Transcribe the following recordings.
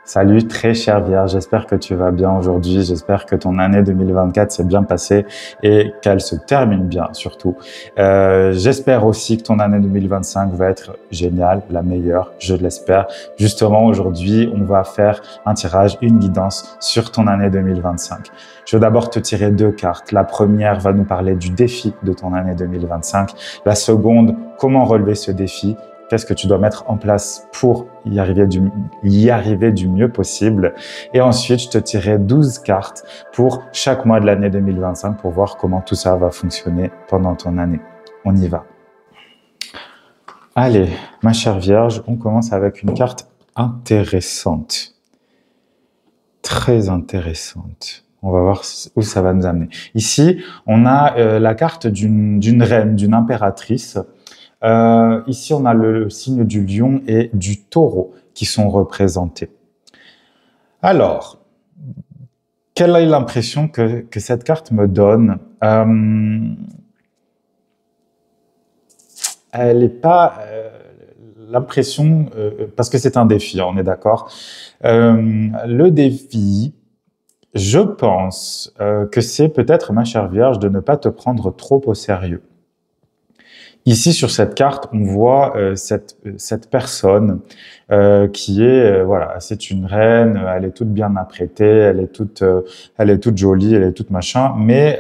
Salut très chère Vierge, j'espère que tu vas bien aujourd'hui, j'espère que ton année 2024 s'est bien passée et qu'elle se termine bien surtout. J'espère aussi que ton année 2025 va être géniale, la meilleure, je l'espère. Justement aujourd'hui, on va faire un tirage, une guidance sur ton année 2025. Je vais d'abord te tirer deux cartes. La première va nous parler du défi de ton année 2025. La seconde, comment relever ce défi. Qu'est-ce que tu dois mettre en place pour y arriver du mieux possible. Et ensuite, je te tirerai 12 cartes pour chaque mois de l'année 2025 pour voir comment tout ça va fonctionner pendant ton année. On y va. Allez, ma chère Vierge, on commence avec une carte intéressante. Très intéressante. On va voir où ça va nous amener. Ici, on a la carte d'une reine, d'une impératrice. Ici, on a le signe du lion et du taureau qui sont représentés. Alors, quelle est l'impression que cette carte me donne? Elle n'est pas l'impression, parce que c'est un défi, on est d'accord. Le défi, je pense que c'est peut-être, ma chère Vierge, de ne pas te prendre trop au sérieux. Ici, sur cette carte, on voit cette personne qui est, voilà, c'est une reine, elle est toute bien apprêtée, elle est toute jolie, elle est toute machin, mais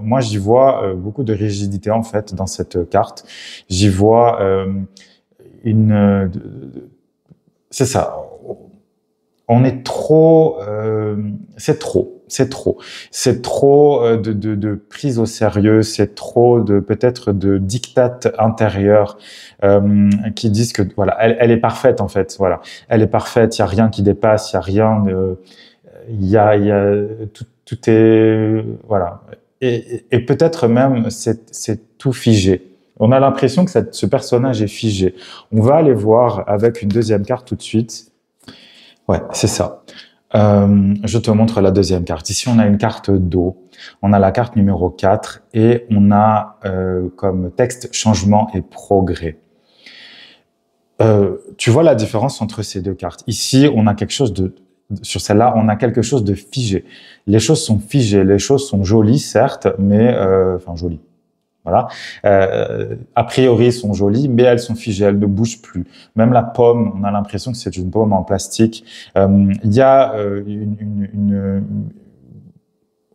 moi, j'y vois beaucoup de rigidité, en fait, dans cette carte. J'y vois c'est ça, on est trop, c'est trop de prise au sérieux, c'est trop de peut-être de diktat intérieur qui disent que voilà, elle est parfaite en fait, voilà, elle est parfaite, il y a rien qui dépasse, il y a rien, il y a tout est voilà, et peut-être même c'est tout figé. On a l'impression que ce personnage est figé. On va aller voir avec une deuxième carte tout de suite. Ouais, c'est ça. Je te montre la deuxième carte. Ici, on a une carte d'eau. On a la carte numéro 4 et on a comme texte changement et progrès. Tu vois la différence entre ces deux cartes. Ici, on a quelque chose sur celle-là, on a quelque chose de figé. Les choses sont figées, les choses sont jolies, certes, mais enfin jolies. Voilà. A priori, elles sont jolies, mais elles sont figées, elles ne bougent plus. Même la pomme, on a l'impression que c'est une pomme en plastique. Il y a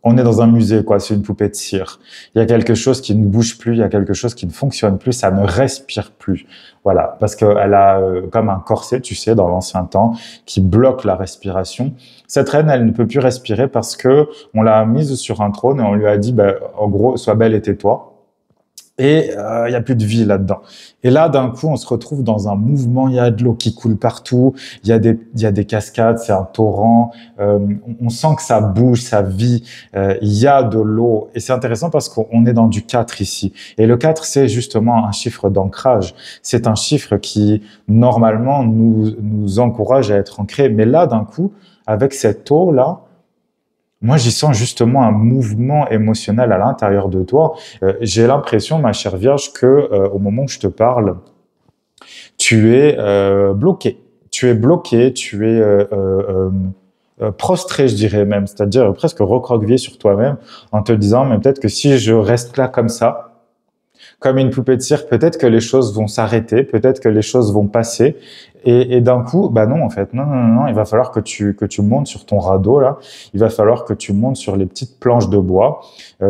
on est dans un musée, quoi. C'est une poupée de cire. Il y a quelque chose qui ne bouge plus, il y a quelque chose qui ne fonctionne plus, ça ne respire plus. Voilà, parce qu'elle a comme un corset, tu sais, dans l'ancien temps, qui bloque la respiration. Cette reine, elle ne peut plus respirer parce que on l'a mise sur un trône et on lui a dit, ben, en gros, sois belle et tais-toi. Et il y a plus de vie là-dedans. Et là, d'un coup, on se retrouve dans un mouvement. Il y a de l'eau qui coule partout. Il y a des cascades. C'est un torrent. On sent que ça bouge, ça vit. Il y a de l'eau. Et c'est intéressant parce qu'on est dans du 4 ici. Et le 4, c'est justement un chiffre d'ancrage. C'est un chiffre qui, normalement, nous encourage à être ancrés. Mais là, d'un coup, avec cette eau-là, moi, j'y sens justement un mouvement émotionnel à l'intérieur de toi. J'ai l'impression, ma chère Vierge, que au moment où je te parle, tu es bloqué. Tu es bloqué, tu es prostré, je dirais même, c'est-à-dire presque recroquevillé sur toi-même en te disant, mais peut-être que si je reste là comme ça, comme une poupée de cire, peut-être que les choses vont s'arrêter, peut-être que les choses vont passer. Et d'un coup, bah non, en fait, non, il va falloir que tu montes sur ton radeau, là. Il va falloir que tu montes sur les petites planches de bois,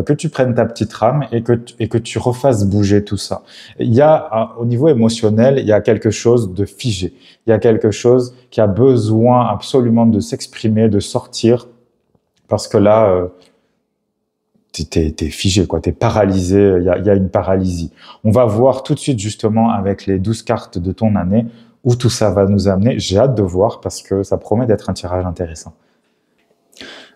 que tu prennes ta petite rame et que tu refasses bouger tout ça. Il y a, au niveau émotionnel, il y a quelque chose de figé. Il y a quelque chose qui a besoin absolument de s'exprimer, de sortir, parce que là, t'es figé, quoi. T'es paralysé. Il y a une paralysie. On va voir tout de suite, justement, avec les 12 cartes de ton année, où tout ça va nous amener. J'ai hâte de voir parce que ça promet d'être un tirage intéressant.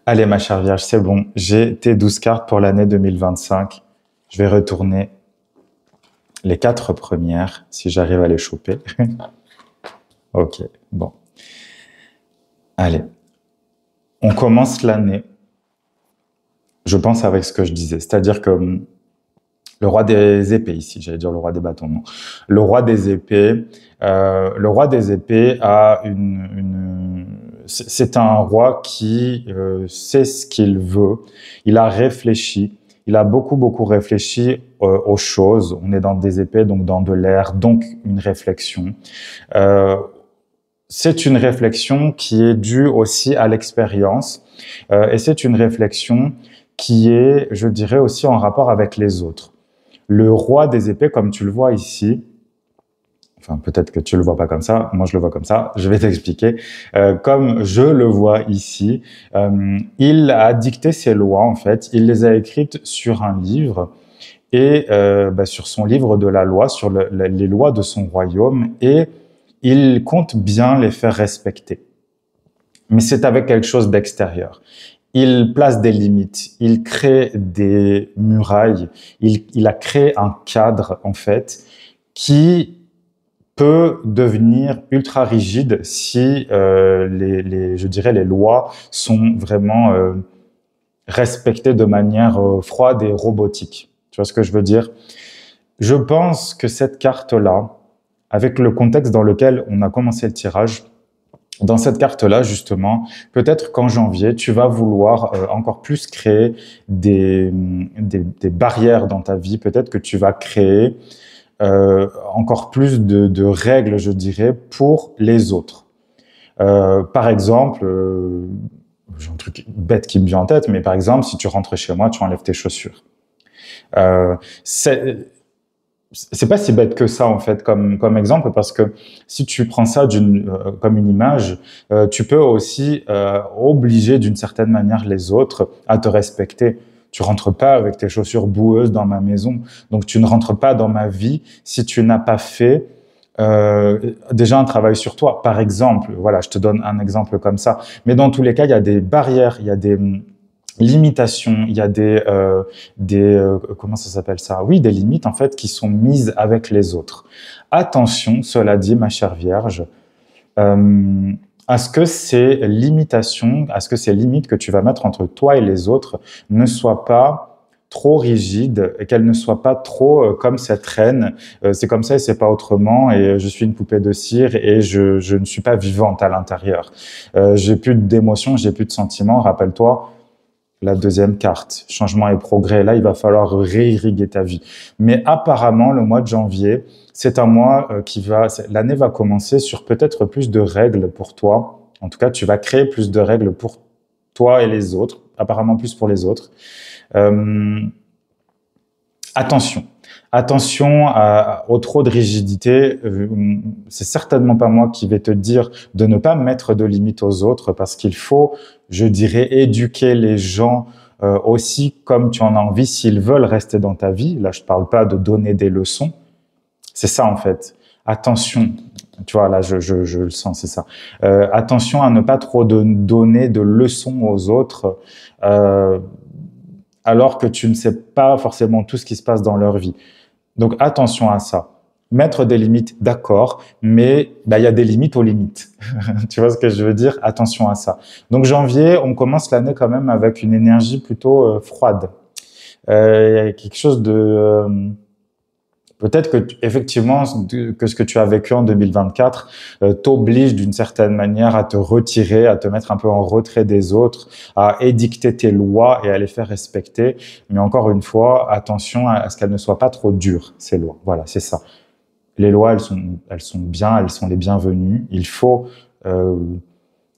Allez, ma chère Vierge, c'est bon. J'ai tes 12 cartes pour l'année 2025. Je vais retourner les 4 premières, si j'arrive à les choper. Ok, bon. Allez. On commence l'année, je pense, avec ce que je disais. C'est-à-dire que le roi des épées ici, j'allais dire le roi des bâtons, non. Le roi des épées a c'est un roi qui sait ce qu'il veut. Il a réfléchi. Il a beaucoup réfléchi aux choses. On est dans des épées, donc dans de l'air, donc une réflexion. C'est une réflexion qui est due aussi à l'expérience et c'est une réflexion qui est, je dirais, aussi en rapport avec les autres. Le roi des épées, comme tu le vois ici, enfin peut-être que tu le vois pas comme ça, moi je le vois comme ça, je vais t'expliquer. Comme je le vois ici, il a dicté ses lois en fait, il les a écrites sur un livre et sur son livre de la loi, sur les lois de son royaume et il compte bien les faire respecter. Mais c'est avec quelque chose d'extérieur. Il place des limites, il crée des murailles, il a créé un cadre en fait qui peut devenir ultra rigide si je dirais les lois sont vraiment respectées de manière froide et robotique. Tu vois ce que je veux dire? Je pense que cette carte-là, avec le contexte dans lequel on a commencé le tirage, dans cette carte-là, justement, peut-être qu'en janvier, tu vas vouloir encore plus créer des barrières dans ta vie. Peut-être que tu vas créer encore plus de règles, je dirais, pour les autres. Par exemple, j'ai un truc bête qui me vient en tête, mais par exemple, si tu rentres chez moi, tu enlèves tes chaussures. C'est pas si bête que ça en fait comme exemple parce que si tu prends ça comme une image, tu peux aussi obliger d'une certaine manière les autres à te respecter. Tu rentres pas avec tes chaussures boueuses dans ma maison, donc tu ne rentres pas dans ma vie si tu n'as pas fait déjà un travail sur toi. Par exemple, voilà, je te donne un exemple comme ça. Mais dans tous les cas, il y a des barrières, il y a des limitations, il y a des comment ça s'appelle ça? Oui, des limites en fait qui sont mises avec les autres. Attention, cela dit, ma chère Vierge, à ce que ces limitations, à ce que ces limites que tu vas mettre entre toi et les autres ne soient pas trop rigides et qu'elles ne soient pas trop comme cette reine. C'est comme ça et c'est pas autrement. Et je suis une poupée de cire et je ne suis pas vivante à l'intérieur. J'ai plus d'émotions, j'ai plus de sentiments. Rappelle-toi. La deuxième carte, changement et progrès. Là, il va falloir réirriguer ta vie. Mais apparemment, le mois de janvier, c'est un mois l'année va commencer sur peut-être plus de règles pour toi. En tout cas, tu vas créer plus de règles pour toi et les autres. Apparemment plus pour les autres. Attention. Attention au trop de rigidité. C'est certainement pas moi qui vais te dire de ne pas mettre de limites aux autres parce qu'il faut, je dirais, éduquer les gens aussi comme tu en as envie s'ils veulent rester dans ta vie. Là, je parle pas de donner des leçons. C'est ça en fait. Attention. Tu vois, là, je le sens, c'est ça. Attention à ne pas trop donner de leçons aux autres alors que tu ne sais pas forcément tout ce qui se passe dans leur vie. Donc, attention à ça. Mettre des limites, d'accord, mais il y a des limites aux limites. Tu vois ce que je veux dire? Attention à ça. Donc, janvier, on commence l'année quand même avec une énergie plutôt froide. Il y a quelque chose de... peut-être que effectivement que ce que tu as vécu en 2024 t'oblige d'une certaine manière à te retirer, à te mettre un peu en retrait des autres, à édicter tes lois et à les faire respecter. Mais encore une fois, attention à ce qu'elles ne soient pas trop dures, ces lois. Voilà, c'est ça. Les lois, elles sont bien, elles sont les bienvenues. Il faut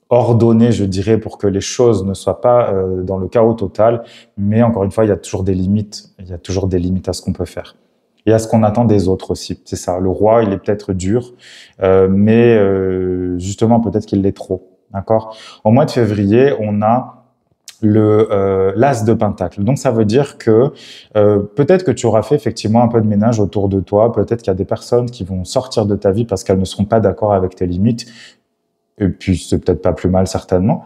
ordonner, je dirais, pour que les choses ne soient pas dans le chaos total. Mais encore une fois, il y a toujours des limites. Il y a toujours des limites à ce qu'on peut faire. Et à ce qu'on attend des autres aussi. C'est ça. Le roi, il est peut-être dur, mais justement, peut-être qu'il l'est trop. D'accord? Au mois de février, on a l'as de Pentacle. Donc, ça veut dire que peut-être que tu auras fait effectivement un peu de ménage autour de toi. Peut-être qu'il y a des personnes qui vont sortir de ta vie parce qu'elles ne seront pas d'accord avec tes limites. Et puis, c'est peut-être pas plus mal, certainement.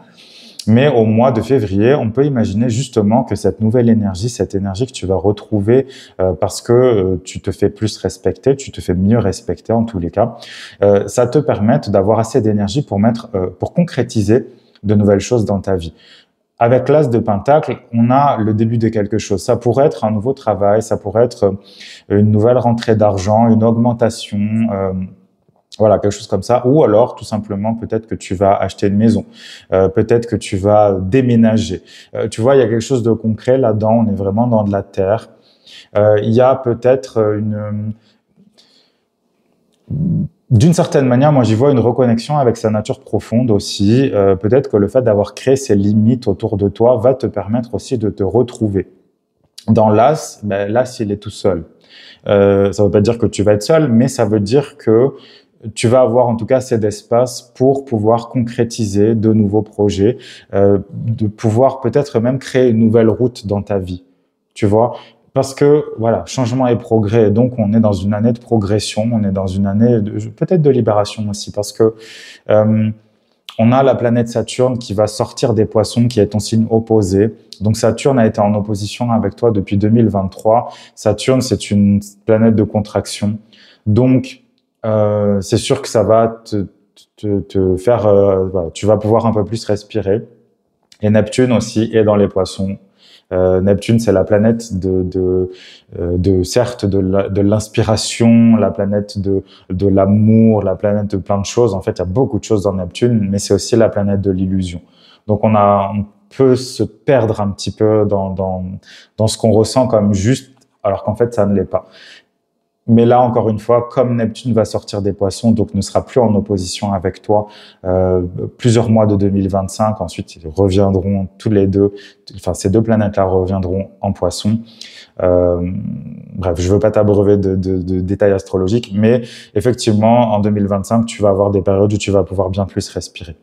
Mais au mois de février, on peut imaginer justement que cette nouvelle énergie, cette énergie que tu vas retrouver parce que tu te fais plus respecter, tu te fais mieux respecter en tous les cas, ça te permette d'avoir assez d'énergie pour concrétiser de nouvelles choses dans ta vie. Avec l'as de Pentacle, on a le début de quelque chose. Ça pourrait être un nouveau travail, ça pourrait être une nouvelle rentrée d'argent, une augmentation, Voilà, quelque chose comme ça. Ou alors, tout simplement, peut-être que tu vas acheter une maison. Peut-être que tu vas déménager. Tu vois, il y a quelque chose de concret là-dedans. On est vraiment dans de la terre. Il y a peut-être d'une certaine manière, moi, j'y vois une reconnexion avec sa nature profonde aussi. Peut-être que le fait d'avoir créé ces limites autour de toi va te permettre aussi de te retrouver. Dans l'as, ben, l'as, il est tout seul. Ça ne veut pas dire que tu vas être seul, mais ça veut dire que tu vas avoir en tout cas assez d'espace pour pouvoir concrétiser de nouveaux projets, de pouvoir peut-être même créer une nouvelle route dans ta vie. Tu vois? Parce que voilà, changement et progrès. Donc, on est dans une année de progression, on est dans une année peut-être de libération aussi, parce que on a la planète Saturne qui va sortir des Poissons, qui est ton signe opposé. Donc Saturne a été en opposition avec toi depuis 2023. Saturne, c'est une planète de contraction. Donc, c'est sûr que ça va te faire... voilà, tu vas pouvoir un peu plus respirer. Et Neptune aussi est dans les Poissons. Neptune, c'est la planète certes de l'inspiration, la planète de l'amour, la planète de plein de choses. En fait, il y a beaucoup de choses dans Neptune, mais c'est aussi la planète de l'illusion. Donc, on peut se perdre un petit peu dans ce qu'on ressent comme juste, alors qu'en fait, ça ne l'est pas. Mais là, encore une fois, comme Neptune va sortir des Poissons, donc ne sera plus en opposition avec toi plusieurs mois de 2025. Ensuite, ils reviendront tous les deux. Enfin, ces deux planètes-là reviendront en Poissons. Bref, je veux pas t'abreuver de détails astrologiques, mais effectivement, en 2025, tu vas avoir des périodes où tu vas pouvoir bien plus respirer.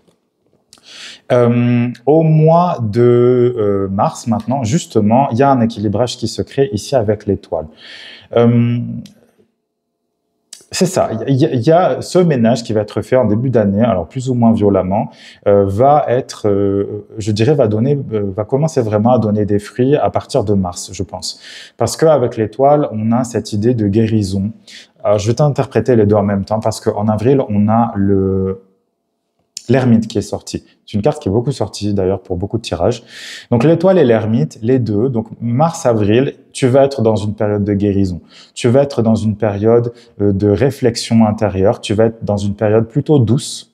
Au mois de mars, maintenant, justement, il y a un équilibrage qui se crée ici avec l'étoile. C'est ça, il y a ce ménage qui va être fait en début d'année, alors plus ou moins violemment, va être, je dirais, va commencer vraiment à donner des fruits à partir de mars, je pense. Parce qu'avec l'étoile, on a cette idée de guérison. Alors, je vais t'interpréter les deux en même temps, parce qu'en avril, on a l'ermite qui est sorti. C'est une carte qui est beaucoup sortie d'ailleurs pour beaucoup de tirages. Donc l'étoile et l'ermite, les deux, donc mars-avril, tu vas être dans une période de guérison. Tu vas être dans une période de réflexion intérieure. Tu vas être dans une période plutôt douce.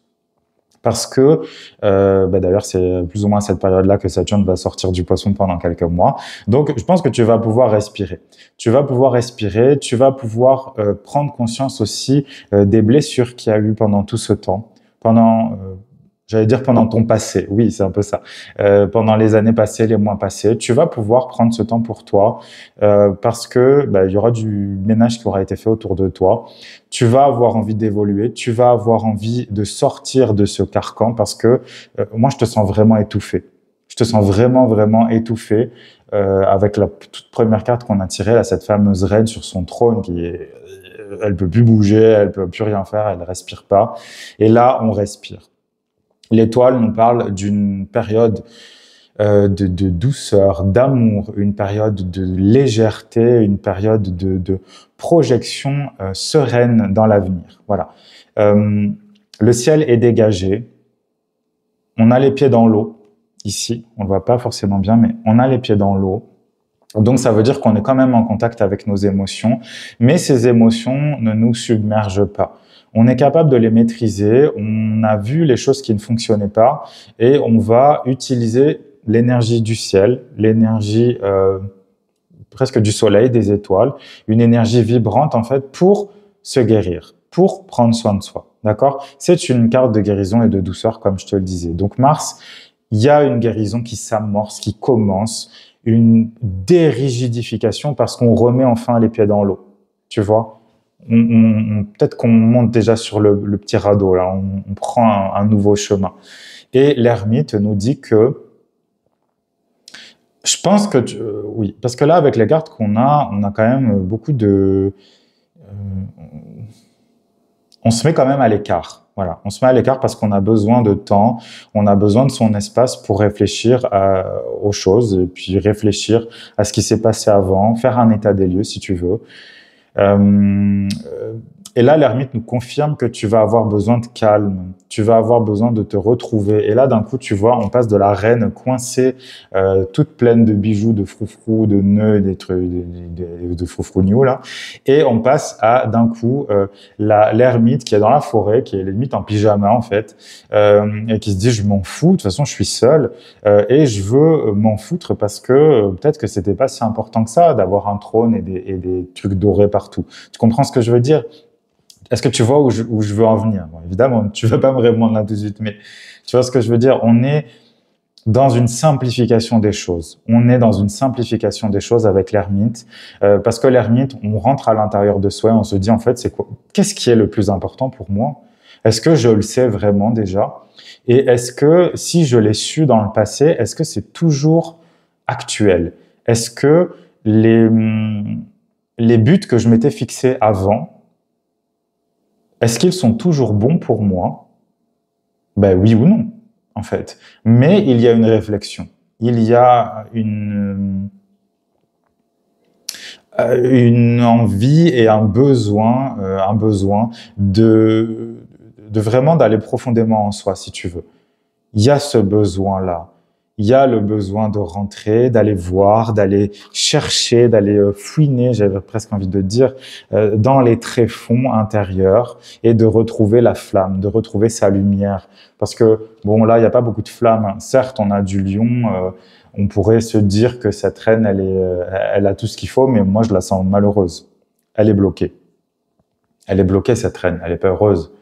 Parce que, d'ailleurs, c'est plus ou moins cette période-là que Saturne va sortir du Poisson pendant quelques mois. Donc, je pense que tu vas pouvoir respirer. Tu vas pouvoir respirer, tu vas pouvoir prendre conscience aussi des blessures qu'il y a eu pendant tout ce temps. J'allais dire pendant ton passé, oui, c'est un peu ça. Pendant les années passées, les mois passés, tu vas pouvoir prendre ce temps pour toi parce que il y aura du ménage qui aura été fait autour de toi. Tu vas avoir envie d'évoluer, tu vas avoir envie de sortir de ce carcan parce que moi, je te sens vraiment étouffé. Je te sens vraiment, vraiment étouffé avec la toute première carte qu'on a tirée, là, cette fameuse reine sur son trône elle peut plus bouger, elle peut plus rien faire, elle respire pas. Et là, on respire. L'étoile nous parle d'une période de douceur, d'amour, une période de légèreté, une période de projection sereine dans l'avenir. Voilà. Le ciel est dégagé. On a les pieds dans l'eau. Ici, on le voit pas forcément bien, mais on a les pieds dans l'eau. Donc, ça veut dire qu'on est quand même en contact avec nos émotions, mais ces émotions ne nous submergent pas. On est capable de les maîtriser, on a vu les choses qui ne fonctionnaient pas et on va utiliser l'énergie du ciel, l'énergie presque du soleil, des étoiles, une énergie vibrante en fait pour se guérir, pour prendre soin de soi. D'accord? C'est une carte de guérison et de douceur comme je te le disais. Donc Mars, il y a une guérison qui s'amorce, qui commence, une dérigidification parce qu'on remet enfin les pieds dans l'eau. Tu vois, peut-être qu'on monte déjà sur le petit radeau, là, on prend un nouveau chemin. Et l'ermite nous dit que, je pense que, oui, parce que là, avec les cartes qu'on a, on a quand même beaucoup on se met quand même à l'écart. Voilà, on se met à l'écart parce qu'on a besoin de temps, on a besoin de son espace pour réfléchir aux choses et puis réfléchir à ce qui s'est passé avant, faire un état des lieux si tu veux. Et là, l'ermite nous confirme que tu vas avoir besoin de calme, tu vas avoir besoin de te retrouver. Et là, d'un coup, tu vois, on passe de la reine coincée, toute pleine de bijoux, de froufrous, de nœuds, des trucs, de froufrougnoux, là. Et on passe à, d'un coup, l'ermite qui est dans la forêt, qui est limite en pyjama, en fait, et qui se dit, je m'en fous, de toute façon, je suis seul, et je veux m'en foutre parce que peut-être que c'était pas si important que ça d'avoir un trône et des trucs dorés partout. Tu comprends ce que je veux dire? Est-ce que tu vois où je veux en venir? Bon, évidemment, tu vas pas me répondre là tout de suite, mais tu vois ce que je veux dire? On est dans une simplification des choses. On est dans une simplification des choses avec l'ermite, parce que l'ermite, on rentre à l'intérieur de soi et on se dit, en fait, c'est quoi? Qu'est-ce qui est le plus important pour moi? Est-ce que je le sais vraiment déjà? Et est-ce que, si je l'ai su dans le passé, est-ce que c'est toujours actuel? Est-ce que les buts que je m'étais fixés avant, est-ce qu'ils sont toujours bons pour moi? Ben oui ou non, en fait. Mais il y a une réflexion. Il y a une envie et un besoin de vraiment d'aller profondément en soi, si tu veux. Il y a ce besoin-là. Il y a le besoin de rentrer, d'aller voir, d'aller chercher, d'aller fouiner, j'avais presque envie de dire, dans les tréfonds intérieurs et de retrouver la flamme, de retrouver sa lumière. Parce que, bon, là, il n'y a pas beaucoup de flammes. Certes, on a du lion, on pourrait se dire que cette reine, elle a tout ce qu'il faut, mais moi, je la sens malheureuse. Elle est bloquée. Elle est bloquée, cette reine. Elle est pas heureuse.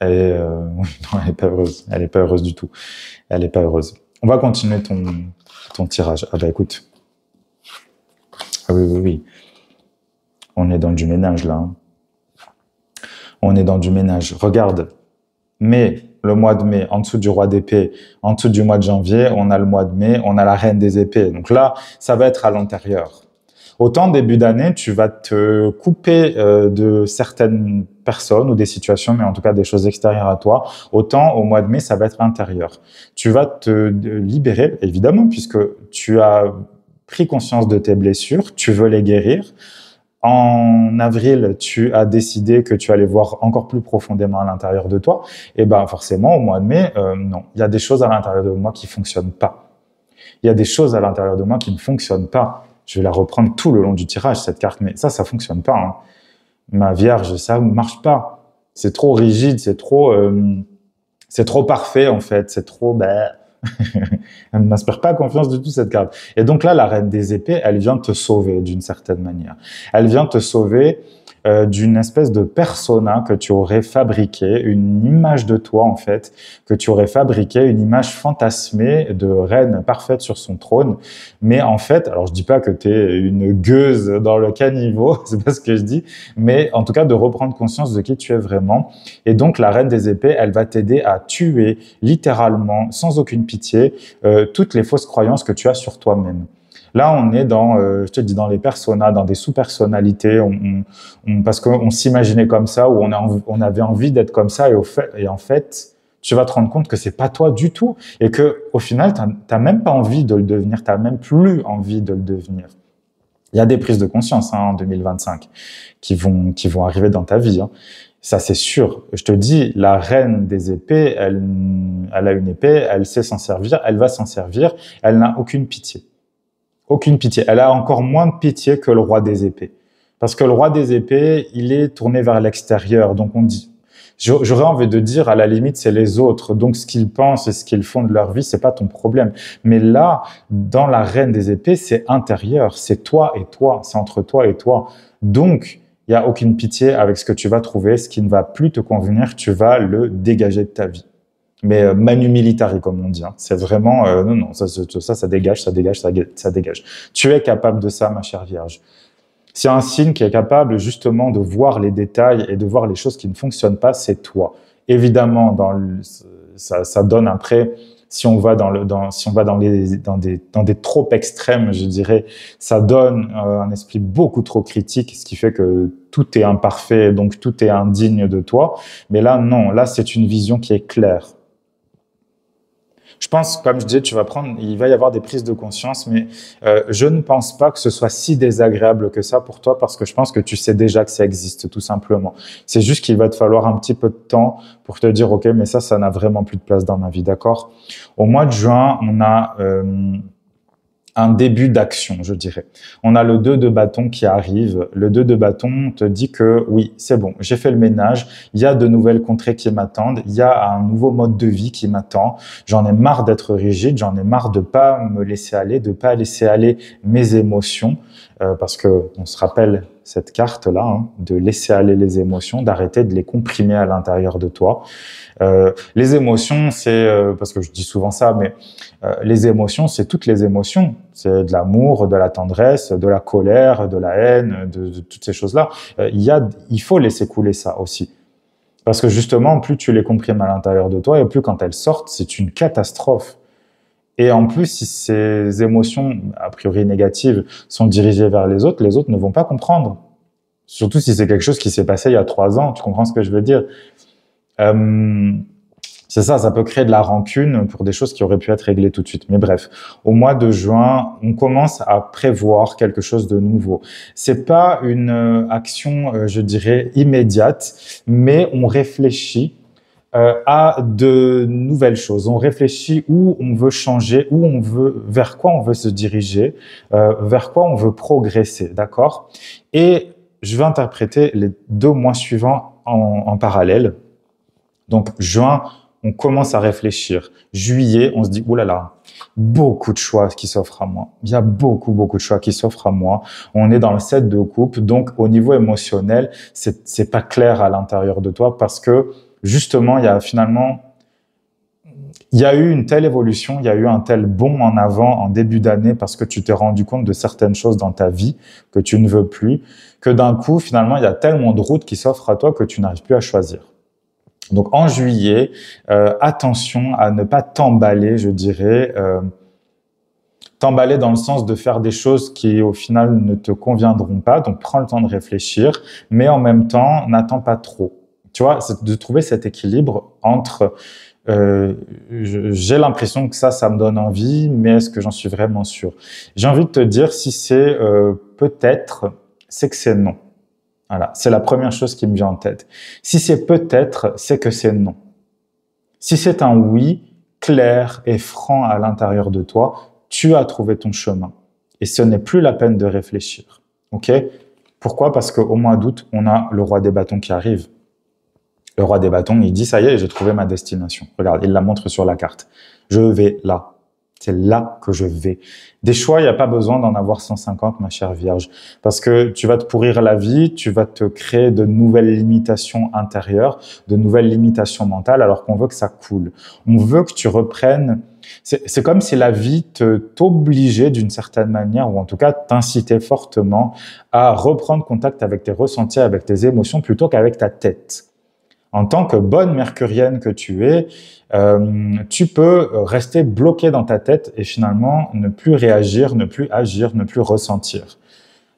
Non, elle est pas heureuse. Elle est pas heureuse du tout. Elle est pas heureuse. On va continuer ton tirage. Ah bah écoute. Ah oui. On est dans du ménage là. Hein. On est dans du ménage. Regarde. Mai, le mois de mai, en dessous du roi d'épée, en dessous du mois de janvier, on a le mois de mai, on a la reine des épées. Donc là, ça va être à l'intérieur. Autant début d'année, tu vas te couper de certaines personnes ou des situations, mais en tout cas des choses extérieures à toi. Autant au mois de mai, ça va être intérieur. Tu vas te libérer, évidemment, puisque tu as pris conscience de tes blessures, tu veux les guérir. En avril, tu as décidé que tu allais voir encore plus profondément à l'intérieur de toi. Et ben forcément, au mois de mai, non, il y a des choses à l'intérieur de moi qui fonctionnent pas. Il y a des choses à l'intérieur de moi qui ne fonctionnent pas. Je vais la reprendre tout le long du tirage, cette carte, mais ça fonctionne pas. Hein. Ma Vierge, ça ne marche pas. C'est trop rigide, c'est trop parfait, en fait. C'est trop, elle ne m'inspire pas confiance du tout, cette carte. Et donc là, la reine des épées, elle vient te sauver d'une certaine manière. Elle vient te sauver d'une espèce de persona que tu aurais fabriqué, une image de toi en fait, que tu aurais fabriqué, une image fantasmée de reine parfaite sur son trône. Mais en fait, alors je dis pas que tu es une gueuse dans le caniveau, c'est pas ce que je dis, mais en tout cas de reprendre conscience de qui tu es vraiment. Et donc la reine des épées, elle va t'aider à tuer littéralement, sans aucune pitié, toutes les fausses croyances que tu as sur toi-même. Là, on est dans, je te dis, dans les personas, dans des sous-personnalités, parce qu'on s'imaginait comme ça, ou on avait envie d'être comme ça, et en fait, tu vas te rendre compte que c'est pas toi du tout, et que au final, t'as même pas envie de le devenir, t'as même plus envie de le devenir. Il y a des prises de conscience en 2025 qui vont arriver dans ta vie. Hein. Ça, c'est sûr. Je te dis, la reine des épées, elle a une épée, elle sait s'en servir, elle va s'en servir, elle n'a aucune pitié. Aucune pitié. Elle a encore moins de pitié que le roi des épées. Parce que le roi des épées, il est tourné vers l'extérieur. Donc on dit, j'aurais envie de dire, à la limite, c'est les autres. Donc ce qu'ils pensent et ce qu'ils font de leur vie, c'est pas ton problème. Mais là, dans la reine des épées, c'est intérieur. C'est toi et toi. C'est entre toi et toi. Donc, il y a aucune pitié avec ce que tu vas trouver. Ce qui ne va plus te convenir, tu vas le dégager de ta vie. Mais manu militari, comme on dit. Hein. C'est vraiment, non, ça dégage, ça dégage. Tu es capable de ça, ma chère Vierge. S'il y a un signe qui est capable justement de voir les détails et de voir les choses qui ne fonctionnent pas, c'est toi. Évidemment, ça donne après, si on va dans des trop extrêmes, je dirais, ça donne un esprit beaucoup trop critique, ce qui fait que tout est imparfait, donc tout est indigne de toi. Mais là, non, là, c'est une vision qui est claire. Je pense, comme je disais, il va y avoir des prises de conscience, mais je ne pense pas que ce soit si désagréable que ça pour toi, parce que je pense que tu sais déjà que ça existe, tout simplement. C'est juste qu'il va te falloir un petit peu de temps pour te dire, OK, mais ça n'a vraiment plus de place dans ma vie, d'accord? Au mois de juin, on a un début d'action, je dirais. On a le 2 de bâton qui arrive. Le 2 de bâton te dit que oui, c'est bon, j'ai fait le ménage, il y a de nouvelles contrées qui m'attendent, il y a un nouveau mode de vie qui m'attend, j'en ai marre d'être rigide, j'en ai marre de pas me laisser aller, de pas laisser aller mes émotions, parce que on se rappelle cette carte-là, hein, de laisser aller les émotions, d'arrêter de les comprimer à l'intérieur de toi. Les émotions, c'est parce que je dis souvent ça, mais les émotions, c'est toutes les émotions. C'est de l'amour, de la tendresse, de la colère, de la haine, de toutes ces choses-là. Il faut laisser couler ça aussi. Parce que justement, plus tu les comprimes à l'intérieur de toi et plus quand elles sortent, c'est une catastrophe. Et en plus, si ces émotions, a priori négatives, sont dirigées vers les autres ne vont pas comprendre. Surtout si c'est quelque chose qui s'est passé il y a 3 ans, tu comprends ce que je veux dire? C'est ça peut créer de la rancune pour des choses qui auraient pu être réglées tout de suite. Mais bref, au mois de juin, on commence à prévoir quelque chose de nouveau. C'est pas une action, je dirais, immédiate, mais on réfléchit à de nouvelles choses. On réfléchit où on veut changer, vers quoi on veut se diriger, vers quoi on veut progresser, d'accord? Et je vais interpréter les 2 mois suivants en parallèle. Donc, juin, on commence à réfléchir. Juillet, on se dit, oh là là, beaucoup de choix qui s'offrent à moi. Il y a beaucoup de choix qui s'offrent à moi. On est dans le 7 de coupe. Donc, au niveau émotionnel, c'est pas clair à l'intérieur de toi parce que, justement, il y a eu une telle évolution, il y a eu un tel bond en avant en début d'année parce que tu t'es rendu compte de certaines choses dans ta vie que tu ne veux plus, que d'un coup, finalement, il y a tellement de routes qui s'offrent à toi que tu n'arrives plus à choisir. Donc en juillet, attention à ne pas t'emballer, je dirais, t'emballer dans le sens de faire des choses qui au final ne te conviendront pas. Donc prends le temps de réfléchir, mais en même temps, n'attends pas trop. Tu vois, c'est de trouver cet équilibre entre j'ai l'impression que ça me donne envie, mais est-ce que j'en suis vraiment sûr? J'ai envie de te dire, si c'est peut-être, c'est que c'est non. Voilà, c'est la première chose qui me vient en tête. Si c'est peut-être, c'est que c'est non. Si c'est un oui, clair et franc à l'intérieur de toi, tu as trouvé ton chemin. Et ce n'est plus la peine de réfléchir. OK? Pourquoi? Parce qu'au mois d'août, on a le roi des bâtons qui arrive. Le roi des bâtons, il dit, ça y est, j'ai trouvé ma destination. Regarde, il la montre sur la carte. Je vais là. C'est là que je vais. Des choix, il n'y a pas besoin d'en avoir 150, ma chère Vierge. Parce que tu vas te pourrir la vie, tu vas te créer de nouvelles limitations intérieures, de nouvelles limitations mentales, alors qu'on veut que ça coule. On veut que tu reprennes. C'est comme si la vie t'obligeait d'une certaine manière, ou en tout cas t'incitait fortement à reprendre contact avec tes ressentis, avec tes émotions, plutôt qu'avec ta tête. En tant que bonne mercurienne que tu es, tu peux rester bloqué dans ta tête et finalement ne plus réagir, ne plus agir, ne plus ressentir.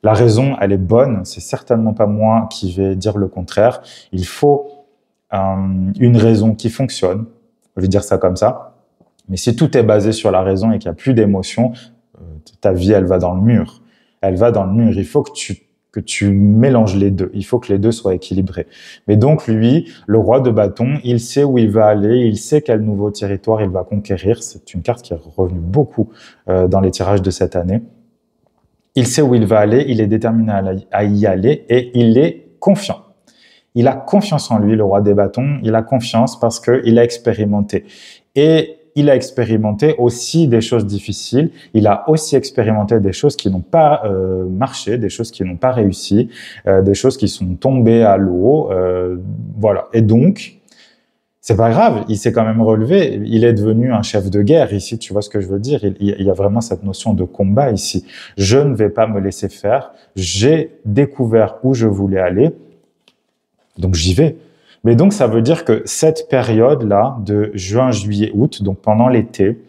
La raison, elle est bonne, c'est certainement pas moi qui vais dire le contraire. Il faut une raison qui fonctionne, je vais dire ça comme ça. Mais si tout est basé sur la raison et qu'il n'y a plus d'émotion, ta vie, elle va dans le mur. Elle va dans le mur. Il faut que tu mélanges les deux. Il faut que les deux soient équilibrés. Mais donc, lui, le roi de bâton, il sait où il va aller, il sait quel nouveau territoire il va conquérir. C'est une carte qui est revenue beaucoup dans les tirages de cette année. Il sait où il va aller, il est déterminé à y aller et il est confiant. Il a confiance en lui, le roi des bâtons. Il a confiance parce qu'il a expérimenté. Et il a expérimenté aussi des choses difficiles. Il a aussi expérimenté des choses qui n'ont pas marché, des choses qui n'ont pas réussi, des choses qui sont tombées à l'eau. Voilà. Et donc, c'est pas grave. Il s'est quand même relevé. Il est devenu un chef de guerre ici. Tu vois ce que je veux dire? Il y a vraiment cette notion de combat ici. Je ne vais pas me laisser faire. J'ai découvert où je voulais aller. Donc, j'y vais. Mais donc, ça veut dire que cette période-là de juin, juillet, août, donc pendant l'été,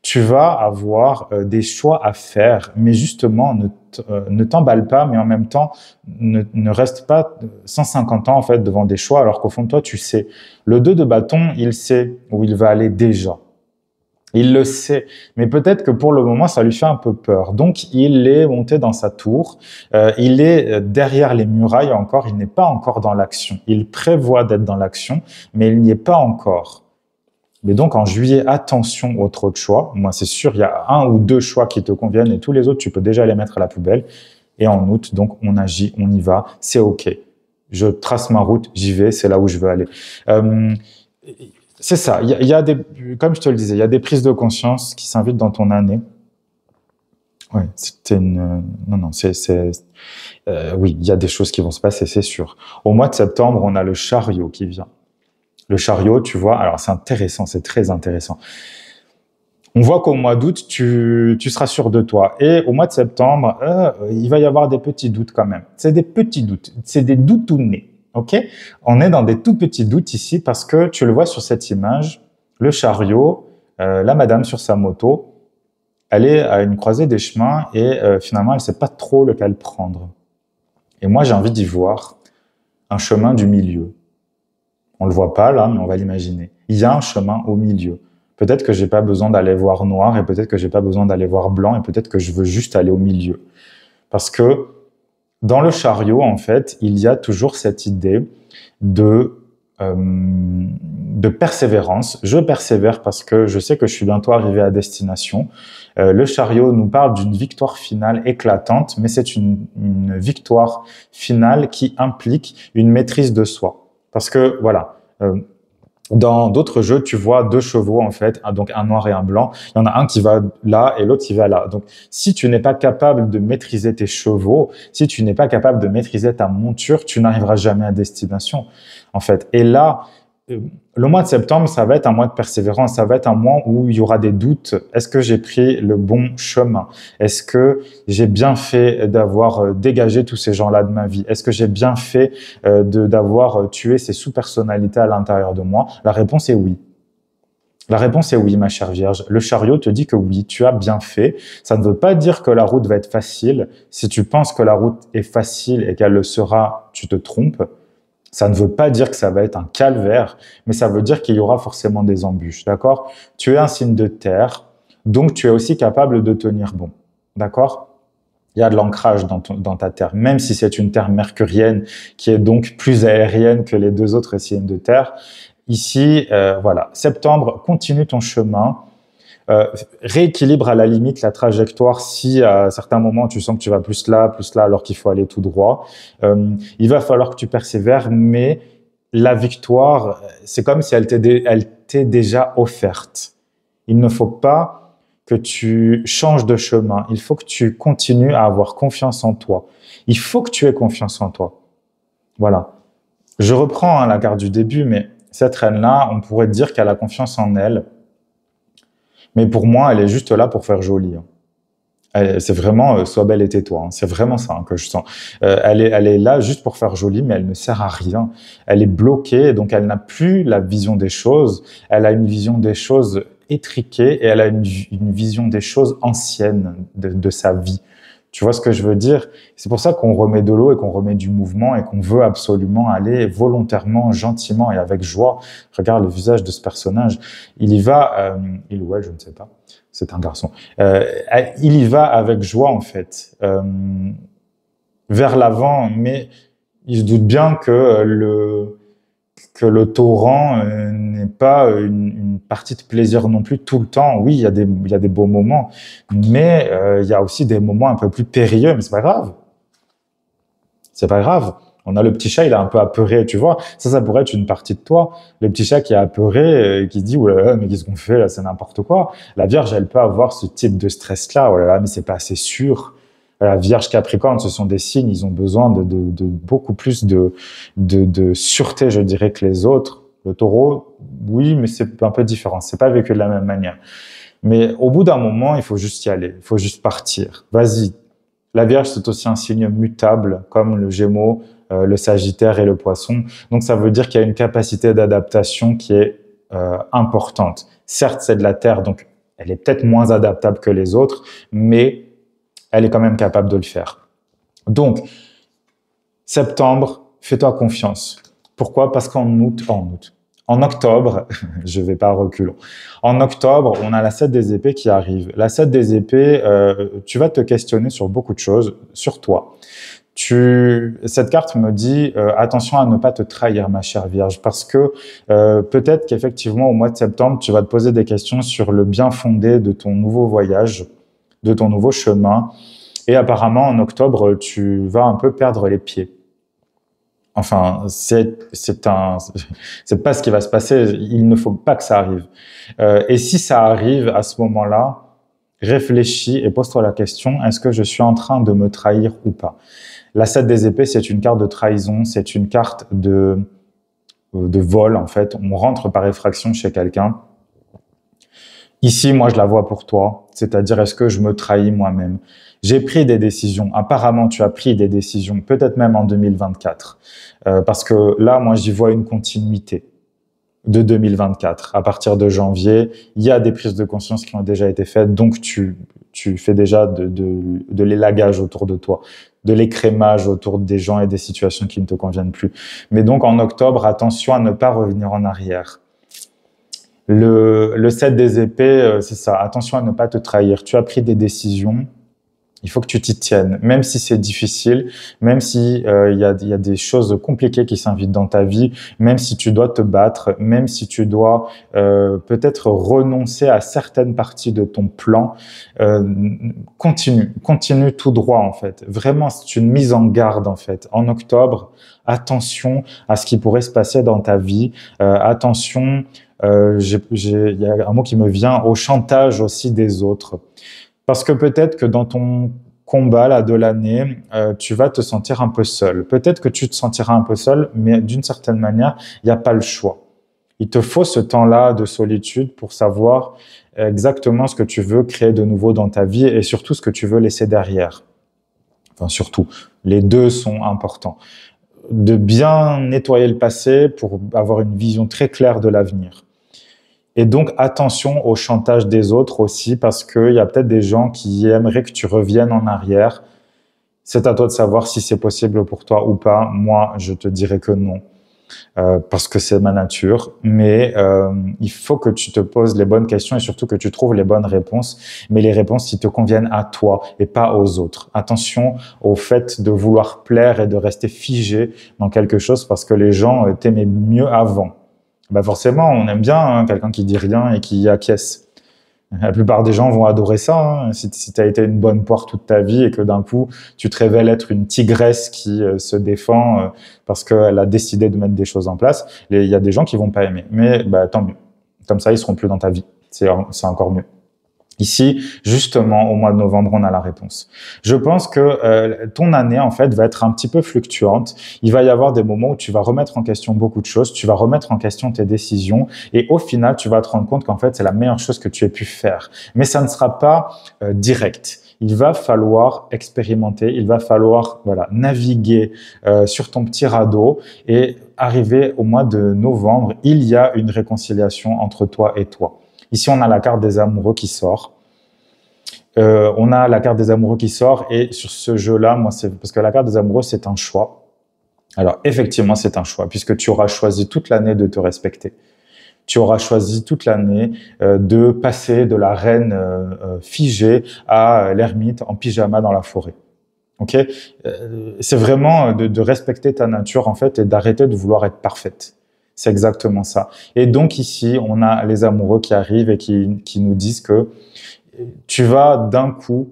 tu vas avoir des choix à faire, mais justement, ne t'emballe pas, mais en même temps, ne reste pas 150 ans en fait devant des choix, alors qu'au fond de toi, tu sais. Le 2 de bâton, il sait où il va aller déjà. Il le sait, mais peut-être que pour le moment, ça lui fait un peu peur. Donc, il est monté dans sa tour, il est derrière les murailles encore, il n'est pas encore dans l'action. Il prévoit d'être dans l'action, mais il n'y est pas encore. Mais donc, en juillet, attention aux trop de choix. Moi, c'est sûr, il y a 1 ou 2 choix qui te conviennent et tous les autres, tu peux déjà les mettre à la poubelle. Et en août, donc, on agit, on y va, c'est OK. Je trace ma route, j'y vais, c'est là où je veux aller. C'est ça, il y a des, comme je te le disais, il y a des prises de conscience qui s'invitent dans ton année. Ouais, c'était une, non, non, oui, il y a des choses qui vont se passer, c'est sûr. Au mois de septembre, on a le chariot qui vient. Le chariot, tu vois, alors c'est intéressant, c'est très intéressant. On voit qu'au mois d'août, tu seras sûr de toi. Et au mois de septembre, il va y avoir des petits doutes quand même. C'est des petits doutes, c'est des doutonnés. Ok, on est dans des tout petits doutes ici parce que tu le vois sur cette image, le chariot, la madame sur sa moto, elle est à une croisée des chemins et finalement elle sait pas trop lequel prendre. Et moi j'ai envie d'y voir un chemin du milieu. On le voit pas là, mais on va l'imaginer. Il y a un chemin au milieu. Peut-être que j'ai pas besoin d'aller voir noir et peut-être que j'ai pas besoin d'aller voir blanc et peut-être que je veux juste aller au milieu. Parce que dans le chariot, en fait, il y a toujours cette idée de persévérance. Je persévère parce que je sais que je suis bientôt arrivé à destination. Le chariot nous parle d'une victoire finale éclatante, mais c'est une victoire finale qui implique une maîtrise de soi. Parce que, voilà, dans d'autres jeux, tu vois 2 chevaux, en fait, donc un noir et un blanc. Il y en a un qui va là et l'autre qui va là. Donc, si tu n'es pas capable de maîtriser tes chevaux, si tu n'es pas capable de maîtriser ta monture, tu n'arriveras jamais à destination, en fait. Et là, le mois de septembre, ça va être un mois de persévérance, ça va être un mois où il y aura des doutes. Est-ce que j'ai pris le bon chemin? Est-ce que j'ai bien fait d'avoir dégagé tous ces gens-là de ma vie? Est-ce que j'ai bien fait d'avoir tué ces sous-personnalités à l'intérieur de moi? La réponse est oui. La réponse est oui, ma chère Vierge. Le chariot te dit que oui, tu as bien fait. Ça ne veut pas dire que la route va être facile. Si tu penses que la route est facile et qu'elle le sera, tu te trompes. Ça ne veut pas dire que ça va être un calvaire, mais ça veut dire qu'il y aura forcément des embûches, d'accord? Tu es un signe de terre, donc tu es aussi capable de tenir bon, d'accord? Il y a de l'ancrage dans ta terre, même si c'est une terre mercurienne qui est donc plus aérienne que les 2 autres signes de terre. Ici, voilà, septembre, continue ton chemin. Rééquilibre à la limite la trajectoire si à certains moments tu sens que tu vas plus là alors qu'il faut aller tout droit. Il va falloir que tu persévères, mais la victoire, c'est comme si elle t'est déjà offerte. Il ne faut pas que tu changes de chemin. Il faut que tu continues à avoir confiance en toi. Il faut que tu aies confiance en toi. Voilà. Je reprends la carte du début, mais cette reine-là, on pourrait dire qu'elle a confiance en elle. Mais pour moi, elle est juste là pour faire joli. C'est vraiment sois belle et tais-toi. C'est vraiment ça que je sens. Elle est là juste pour faire joli, mais elle ne sert à rien. Elle est bloquée, donc elle n'a plus la vision des choses. Elle a une vision des choses étriquée et elle a une vision des choses anciennes de sa vie. Tu vois ce que je veux dire? C'est pour ça qu'on remet de l'eau et qu'on remet du mouvement et qu'on veut absolument aller volontairement, gentiment et avec joie. Regarde le visage de ce personnage. Il y va, il ou elle, je ne sais pas. C'est un garçon. Il y va avec joie, en fait, vers l'avant, mais il se doute bien que le torrent n'est pas une partie de plaisir non plus tout le temps. Oui, il y a des beaux moments, mais il y a aussi des moments un peu plus périlleux, mais c'est pas grave. C'est pas grave. On a le petit chat, il est un peu apeuré, tu vois. Ça pourrait être une partie de toi. Le petit chat qui est apeuré, qui se dit, oh là là, mais qu'est-ce qu'on fait là, c'est n'importe quoi. La Vierge, elle peut avoir ce type de stress-là. Oh là là, mais c'est pas assez sûr. La Vierge Capricorne, ce sont des signes, ils ont besoin de beaucoup plus de sûreté, je dirais, que les autres. Le Taureau, oui, mais c'est un peu différent. C'est pas vécu de la même manière. Mais au bout d'un moment, il faut juste y aller. Il faut juste partir. Vas-y. La Vierge, c'est aussi un signe mutable, comme le Gémeaux, le Sagittaire et le Poisson. Donc, ça veut dire qu'il y a une capacité d'adaptation qui est importante. Certes, c'est de la Terre, donc elle est peut-être moins adaptable que les autres, mais elle est quand même capable de le faire. Donc, septembre, fais-toi confiance. Pourquoi? Parce qu'en août, En octobre, je vais pas reculons. En octobre, on a la 7 des épées qui arrive. La 7 des épées, tu vas te questionner sur beaucoup de choses, sur toi. Cette carte me dit attention à ne pas te trahir, ma chère Vierge, parce que peut-être qu'effectivement au mois de septembre, tu vas te poser des questions sur le bien fondé de ton nouveau voyage, de ton nouveau chemin, et apparemment en octobre, tu vas un peu perdre les pieds. Enfin, c'est pas ce qui va se passer. Il ne faut pas que ça arrive. Et si ça arrive à ce moment-là, réfléchis et pose-toi la question, est-ce que je suis en train de me trahir ou pas? La 7 des épées, c'est une carte de trahison, c'est une carte de vol, en fait. On rentre par effraction chez quelqu'un. Ici, moi, je la vois pour toi, c'est-à-dire est-ce que je me trahis moi-même? J'ai pris des décisions. Apparemment, tu as pris des décisions, peut-être même en 2024. Parce que là, moi, j'y vois une continuité de 2024. À partir de janvier, il y a des prises de conscience qui ont déjà été faites, donc tu fais déjà de l'élagage autour de toi, de l'écrémage autour des gens et des situations qui ne te conviennent plus. Mais donc, en octobre, attention à ne pas revenir en arrière. Le 7 des épées, c'est ça. Attention à ne pas te trahir. Tu as pris des décisions. Il faut que tu t'y tiennes, même si c'est difficile, même si il y a des choses compliquées qui s'invitent dans ta vie, même si tu dois te battre, même si tu dois peut-être renoncer à certaines parties de ton plan. Continue tout droit en fait. Vraiment, c'est une mise en garde en fait. En octobre, attention à ce qui pourrait se passer dans ta vie. Attention, il y a un mot qui me vient, au chantage aussi des autres. Parce que peut-être que dans ton combat là de l'année, tu vas te sentir un peu seul. Peut-être que tu te sentiras un peu seul, mais d'une certaine manière, il n'y a pas le choix. Il te faut ce temps-là de solitude pour savoir exactement ce que tu veux créer de nouveau dans ta vie et surtout ce que tu veux laisser derrière. Enfin, surtout, les deux sont importants. De bien nettoyer le passé pour avoir une vision très claire de l'avenir. Et donc, attention au chantage des autres aussi, parce qu'il y a peut-être des gens qui aimeraient que tu reviennes en arrière. C'est à toi de savoir si c'est possible pour toi ou pas. Moi, je te dirais que non, parce que c'est ma nature. Mais il faut que tu te poses les bonnes questions et surtout que tu trouves les bonnes réponses, mais les réponses qui te conviennent à toi et pas aux autres. Attention au fait de vouloir plaire et de rester figé dans quelque chose parce que les gens t'aimaient mieux avant. Bah forcément, on aime bien hein, quelqu'un qui dit rien et qui acquiesce. La plupart des gens vont adorer ça. Hein. Si tu as été une bonne poire toute ta vie et que d'un coup, tu te révèles être une tigresse qui se défend parce qu'elle a décidé de mettre des choses en place, il y a des gens qui vont pas aimer. Mais bah, tant mieux. Comme ça, ils seront plus dans ta vie. C'est encore mieux. Ici, justement, au mois de novembre, on a la réponse. Je pense que ton année, en fait, va être un petit peu fluctuante. Il va y avoir des moments où tu vas remettre en question beaucoup de choses, tu vas remettre en question tes décisions et au final, tu vas te rendre compte qu'en fait, c'est la meilleure chose que tu aies pu faire. Mais ça ne sera pas direct. Il va falloir expérimenter, il va falloir naviguer sur ton petit radeau et arriver au mois de novembre, il y a une réconciliation entre toi et toi. Ici, on a la carte des amoureux qui sort. On a la carte des amoureux qui sort et sur ce jeu-là, moi, c'est parce que la carte des amoureux, c'est un choix. Alors, effectivement, c'est un choix puisque tu auras choisi toute l'année de te respecter. Tu auras choisi toute l'année de passer de la reine figée à l'ermite en pyjama dans la forêt. Ok, c'est vraiment de respecter ta nature en fait et d'arrêter de vouloir être parfaite. C'est exactement ça. Et donc ici, on a les amoureux qui arrivent et qui nous disent que tu vas d'un coup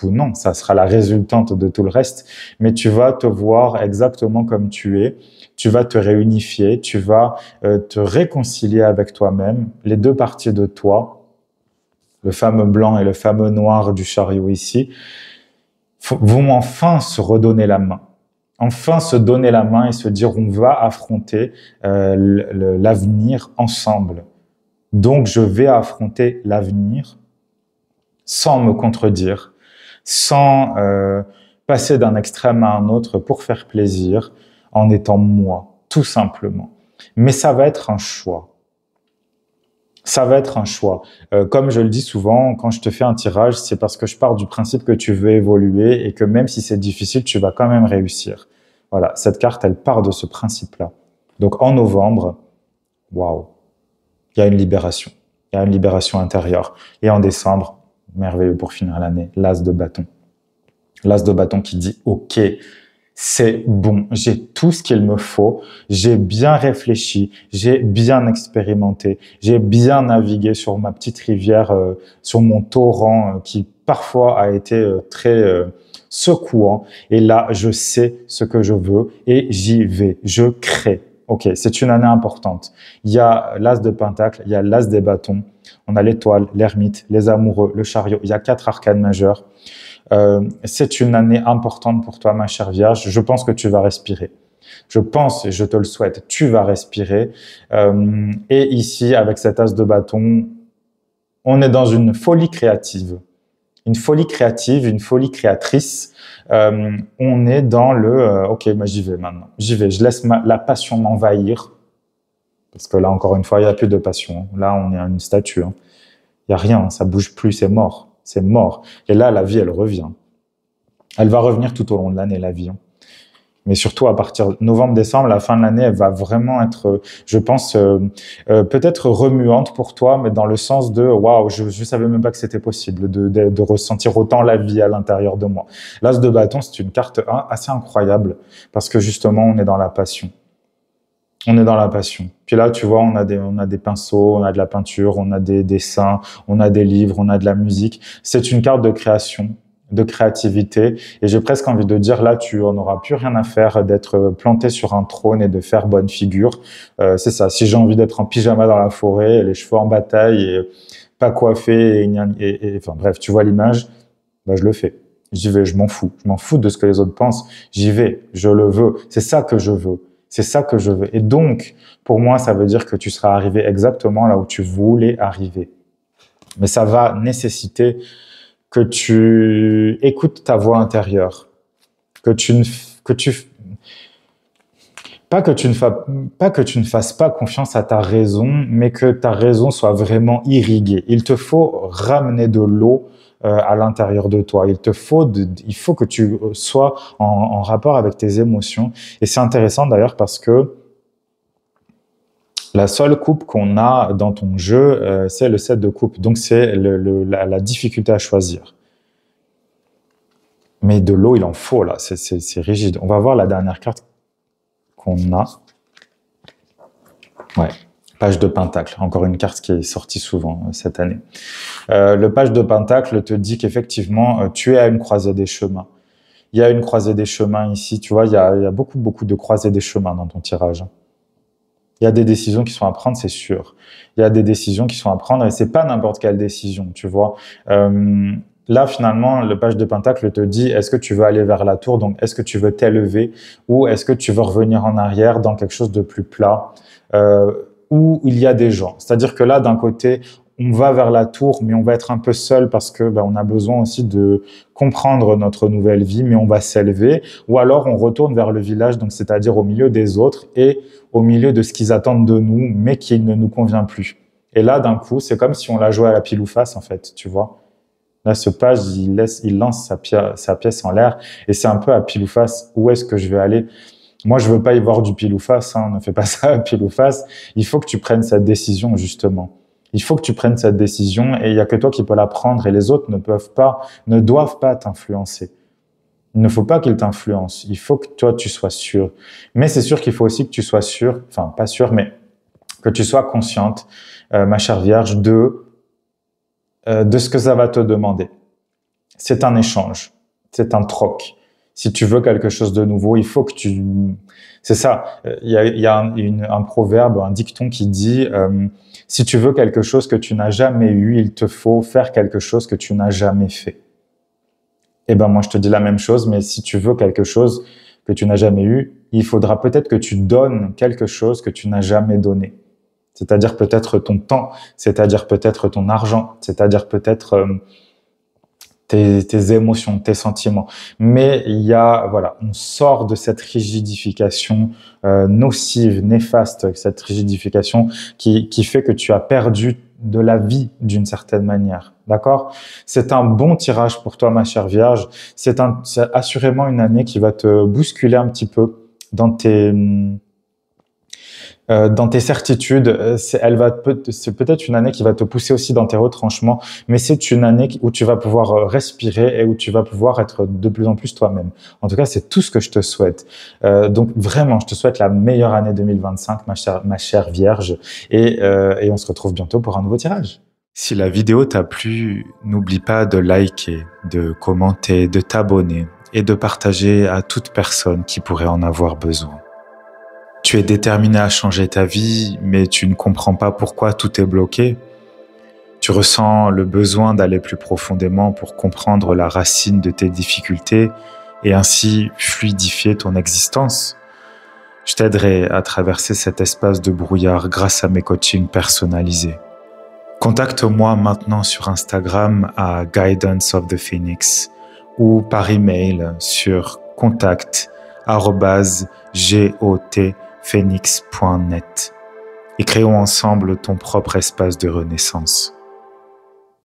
non, ça sera la résultante de tout le reste, mais tu vas te voir exactement comme tu es, tu vas te réunifier, tu vas te réconcilier avec toi-même, les deux parties de toi, le fameux blanc et le fameux noir du chariot ici, vont enfin se redonner la main. Enfin se donner la main et se dire on va affronter l'avenir ensemble. Donc je vais affronter l'avenir sans me contredire, sans passer d'un extrême à un autre pour faire plaisir, en étant moi, tout simplement. Mais ça va être un choix. Ça va être un choix. Comme je le dis souvent, quand je te fais un tirage, c'est parce que je pars du principe que tu veux évoluer et que même si c'est difficile, tu vas quand même réussir. Voilà, cette carte, elle part de ce principe-là. Donc en novembre, waouh, il y a une libération. Il y a une libération intérieure. Et en décembre, merveilleux pour finir l'année, l'as de bâton. L'as de bâton qui dit, OK, c'est bon, j'ai tout ce qu'il me faut, j'ai bien réfléchi, j'ai bien expérimenté, j'ai bien navigué sur ma petite rivière, sur mon torrent qui parfois a été très secouant. Et là, je sais ce que je veux et j'y vais, je crée. Ok, c'est une année importante. Il y a l'as de pentacle, il y a l'as des bâtons, on a l'étoile, l'ermite, les amoureux, le chariot. Il y a 4 arcanes majeurs. C'est une année importante pour toi, ma chère Vierge. Je pense que tu vas respirer. Je pense, et je te le souhaite, tu vas respirer. Et ici, avec cet as de bâton, on est dans une folie créative. Une folie créative, une folie créatrice. On est dans le OK, bah, j'y vais maintenant. J'y vais. Je laisse la passion m'envahir. Parce que là, encore une fois, il n'y a plus de passion. Là, on est à une statue. Il n'y a rien, ça bouge plus, c'est mort. C'est mort. Et là, la vie, elle revient. Elle va revenir tout au long de l'année, la vie. Mais surtout, à partir de novembre-décembre, la fin de l'année, elle va vraiment être, je pense, peut-être remuante pour toi, mais dans le sens de, waouh, je savais même pas que c'était possible de ressentir autant la vie à l'intérieur de moi. L'as de bâton, c'est une carte assez incroyable parce que justement, on est dans la passion. On est dans la passion. Puis là, tu vois, on a des pinceaux, on a de la peinture, on a des dessins, on a des livres, on a de la musique. C'est une carte de création, de créativité. Et j'ai presque envie de dire, là, tu en auras plus rien à faire d'être planté sur un trône et de faire bonne figure. C'est ça. Si j'ai envie d'être en pyjama dans la forêt, les cheveux en bataille et pas coiffé, enfin bref, tu vois l'image, bah, je le fais. J'y vais, je m'en fous. Je m'en fous de ce que les autres pensent. J'y vais, je le veux. C'est ça que je veux. C'est ça que je veux. Et donc, pour moi, ça veut dire que tu seras arrivé exactement là où tu voulais arriver. Mais ça va nécessiter que tu écoutes ta voix intérieure, pas que tu ne fasses pas confiance à ta raison, mais que ta raison soit vraiment irriguée. Il te faut ramener de l'eau à l'intérieur de toi. Il faut que tu sois en rapport avec tes émotions. Et c'est intéressant d'ailleurs parce que la seule coupe qu'on a dans ton jeu, c'est le 7 de coupe. Donc c'est la difficulté à choisir. Mais de l'eau, il en faut là. C'est rigide. On va voir la dernière carte qu'on a. Ouais. Page de Pentacle, encore une carte qui est sortie souvent cette année. Le page de Pentacle te dit qu'effectivement, tu es à une croisée des chemins. Il y a une croisée des chemins ici, tu vois, il y a beaucoup de croisées des chemins dans ton tirage. Il y a des décisions qui sont à prendre, c'est sûr. Il y a des décisions qui sont à prendre et c'est pas n'importe quelle décision, tu vois. Là, finalement, le page de Pentacle te dit, est-ce que tu veux aller vers la tour? Donc, est-ce que tu veux t'élever ou est-ce que tu veux revenir en arrière dans quelque chose de plus plat? Où il y a des gens. C'est-à-dire que là, d'un côté, on va vers la tour, mais on va être un peu seul parce que on a besoin aussi de comprendre notre nouvelle vie, mais on va s'élever. Ou alors, on retourne vers le village, donc c'est-à-dire au milieu des autres et au milieu de ce qu'ils attendent de nous, mais qui ne nous convient plus. Et là, d'un coup, c'est comme si on l'a joué à la pile ou face, en fait, tu vois. Là, ce page, il lance sa pièce en l'air et c'est un peu à pile ou face. Où est-ce que je vais aller? Moi, je veux pas y voir du pile ou face, hein, ne fais pas ça à pile ou face. Il faut que tu prennes cette décision, justement. Il faut que tu prennes cette décision et il y a que toi qui peux la prendre et les autres ne doivent pas t'influencer. Il ne faut pas qu'ils t'influencent. Il faut que toi, tu sois sûr. Mais c'est sûr qu'il faut aussi que tu sois sûr, enfin, pas sûr, mais que tu sois consciente, ma chère Vierge, de ce que ça va te demander. C'est un échange. C'est un troc. Si tu veux quelque chose de nouveau, il faut que tu... C'est ça. Il y a un proverbe, un dicton qui dit si tu veux quelque chose que tu n'as jamais eu, il te faut faire quelque chose que tu n'as jamais fait. Eh ben moi, je te dis la même chose, mais si tu veux quelque chose que tu n'as jamais eu, il faudra peut-être que tu donnes quelque chose que tu n'as jamais donné. C'est-à-dire peut-être ton temps, c'est-à-dire peut-être ton argent, c'est-à-dire peut-être... tes émotions, tes sentiments. Mais il y a, voilà, on sort de cette rigidification nocive, néfaste, cette rigidification qui fait que tu as perdu de la vie d'une certaine manière. D'accord? C'est un bon tirage pour toi, ma chère Vierge. C'est assurément une année qui va te bousculer un petit peu dans dans tes certitudes. C'est peut-être une année qui va te pousser aussi dans tes retranchements, mais c'est une année où tu vas pouvoir respirer et où tu vas pouvoir être de plus en plus toi-même. En tout cas, c'est tout ce que je te souhaite. Donc vraiment, je te souhaite la meilleure année 2025, ma chère Vierge, et on se retrouve bientôt pour un nouveau tirage. Si la vidéo t'a plu, n'oublie pas de liker, de commenter, de t'abonner et de partager à toute personne qui pourrait en avoir besoin. Tu es déterminé à changer ta vie, mais tu ne comprends pas pourquoi tout est bloqué. Tu ressens le besoin d'aller plus profondément pour comprendre la racine de tes difficultés et ainsi fluidifier ton existence. Je t'aiderai à traverser cet espace de brouillard grâce à mes coachings personnalisés. Contacte-moi maintenant sur Instagram à Guidance of the Phoenix ou par email sur contact@gotphoenix.net et créons ensemble ton propre espace de renaissance.